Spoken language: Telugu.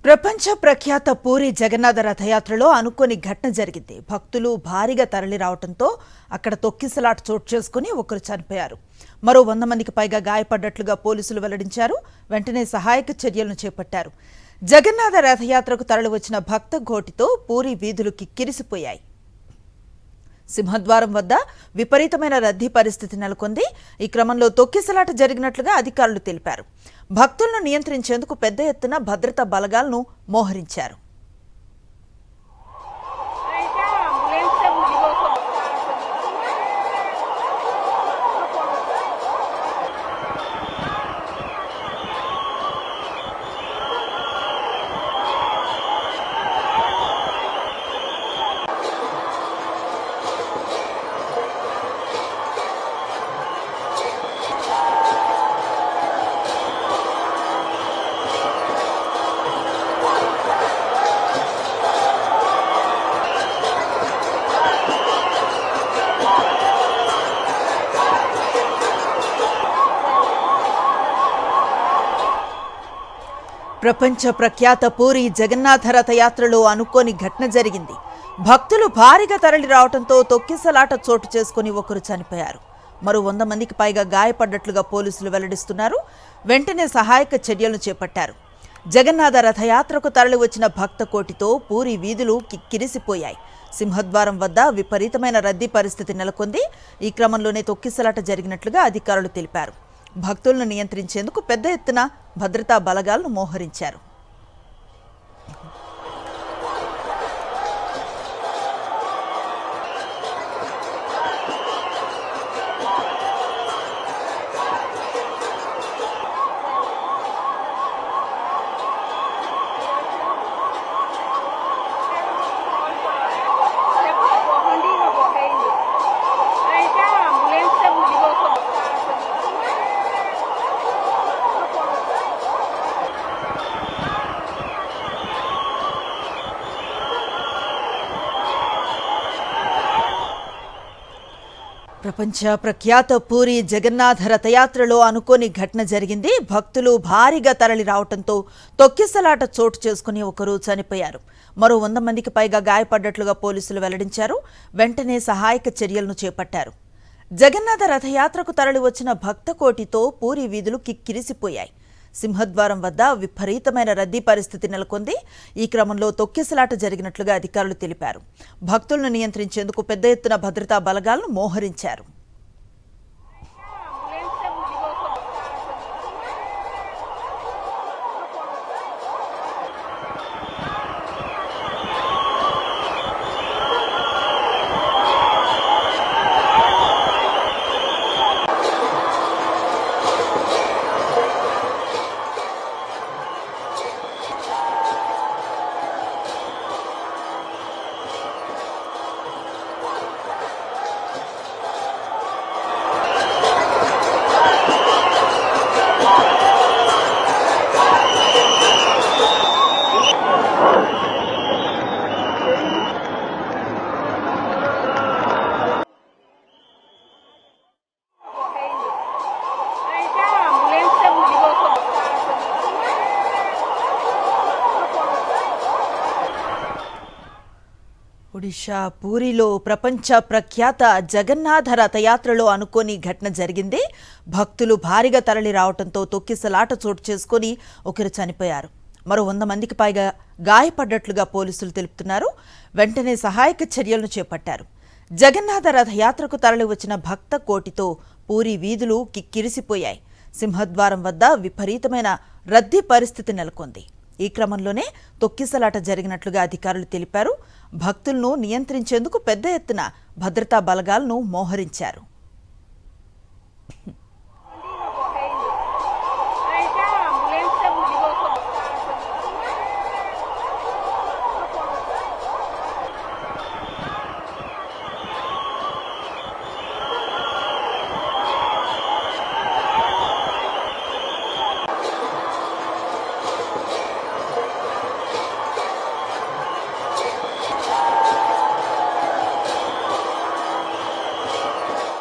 ప్రపంచ ప్రఖ్యాత పూరి జగన్నాథ రథయాత్రలో అనుకోని ఘటన జరిగింది. భక్తులు భారీగా తరలి రావడంతో అక్కడ తొక్కిసలాట చోటు చేసుకుని ఒకరు చనిపోయారు. మరో 100 మందికి పైగా గాయపడ్డట్లుగా పోలీసులు వెల్లడించారు. వెంటనే సహాయక చర్యలను చేపట్టారు. జగన్నాథ రథయాత్రకు తరలి వచ్చిన భక్త ఘోటితో పూరి వీధులు కిక్కిరిసిపోయాయి. సింహద్వారం వద్ద విపరీతమైన రద్దీ పరిస్థితి నెలకొంది. ఈ క్రమంలో తొక్కిసలాట జరిగినట్లుగా అధికారులు తెలిపారు. భక్తులను నియంత్రించేందుకు పెద్ద ఎత్తున భద్రతా బలగాలను మోహరించారు. ప్రపంచ ప్రఖ్యాత పూరి జగన్నాథ రథయాత్రలో అనుకోని ఘటన జరిగింది. భక్తులు భారీగా తరలి రావడంతో తొక్కిసలాట చోటు చేసుకుని ఒకరు చనిపోయారు. మరో 100 మందికి పైగా గాయపడ్డట్లుగా పోలీసులు వెల్లడిస్తున్నారు. వెంటనే సహాయక చర్యలను చేపట్టారు. జగన్నాథ రథయాత్రకు తరలి వచ్చిన భక్త కోటితో పూరి వీధులు కిక్కిరిసిపోయాయి. సింహద్వారం వద్ద విపరీతమైన రద్దీ పరిస్థితి నెలకొంది. ఈ క్రమంలోనే తొక్కిసలాట జరిగినట్లుగా అధికారులు తెలిపారు. భక్తులను నియంత్రించేందుకు పెద్ద ఎత్తున భద్రతా బలగాలను మోహరించారు. ప్రపంచ ప్రఖ్యాత పూరి జగన్నాథ రథయాత్రలో అనుకోని ఘటన జరిగింది. భక్తులు భారీగా తరలి రావడంతో తొక్కిసలాట చోటు చేసుకుని ఒకరు చనిపోయారు. మరో 100 మందికి పైగా గాయపడ్డట్లుగా పోలీసులు వెల్లడించారు. వెంటనే సహాయక చర్యలను చేపట్టారు. జగన్నాథ రథయాత్రకు తరలి వచ్చిన భక్త కోటితో పూరి వీధులు కిక్కిరిసిపోయాయి. సింహద్వారం వద్ద విపరీతమైన రద్దీ పరిస్థితి నెలకొంది. ఈ క్రమంలో తొక్కిసలాట జరిగినట్లుగా అధికారులు తెలిపారు. భక్తులను నియంత్రించేందుకు పెద్ద ఎత్తున భద్రతా బలగాలను మోహరించారు. ఒడిషా పూరిలో ప్రపంచ ప్రఖ్యాత జగన్నాథ రథయాత్రలో అనుకోని ఘటన జరిగింది. భక్తులు భారీగా తరలి రావడంతో తొక్కిసలాట చోటు చేసుకుని ఒకరు చనిపోయారు. మరో 100 మందికి పైగా గాయపడ్డట్లుగా పోలీసులు తెలుపుతున్నారు. వెంటనే సహాయక చర్యలను చేపట్టారు. జగన్నాథ రథయాత్రకు తరలి వచ్చిన భక్త కోటితో పూరి వీధులు కిక్కిరిసిపోయాయి. సింహద్వారం వద్ద విపరీతమైన రద్దీ పరిస్థితి నెలకొంది. ఈ క్రమంలోనే తొక్కిసలాట జరిగినట్లుగా అధికారులు తెలిపారు. భక్తులను నియంత్రించేందుకు పెద్ద ఎత్తున భద్రతా బలగాలను మోహరించారు.